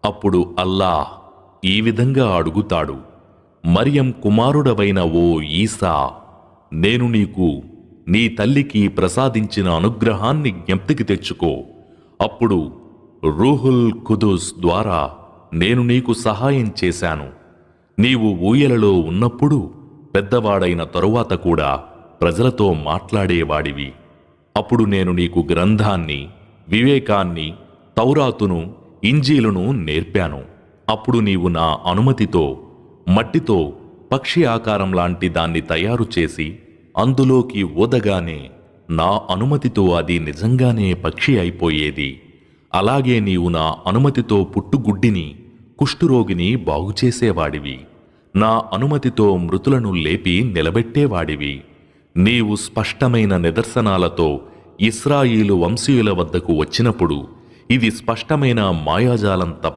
అప్పుడు అల్లాహ్ ఈ విధంగా అడుగుతాడు, మరియం కుమారుడవైన ఓ ఈసా, నేను నీకు నీ తల్లికి ప్రసాదించిన అనుగ్రహాన్ని జ్ఞప్తికి తెచ్చుకో. అప్పుడు రూహుల్ ఖుదుస్ ద్వారా నేను నీకు సహాయం చేశాను. నీవు ఊయలలో ఉన్నప్పుడు పెద్దవాడైన తరువాత కూడా ప్రజలతో మాట్లాడేవాడివి. అప్పుడు నేను నీకు గ్రంథాన్ని, వివేకాన్ని, తౌరాతును, ఇంజీలును నేర్పాను. అప్పుడు నీవు నా అనుమతితో మట్టితో పక్షి ఆకారం లాంటి దాన్ని తయారు చేసి అందులోకి ఊదగానే నా అనుమతితో అది నిజంగానే పక్షి అయిపోయేది. అలాగే నీవు నా అనుమతితో పుట్టుగుడ్డిని, కుష్ఠురోగిని బాగుచేసేవాడివి. నా అనుమతితో మృతులను లేపి నిలబెట్టేవాడివి. నీవు స్పష్టమైన నిదర్శనాలతో ఇశ్రాయేలు వంశీయుల వద్దకు వచ్చినప్పుడు ఇది స్పష్టమైన మాయాజాలం తప్ప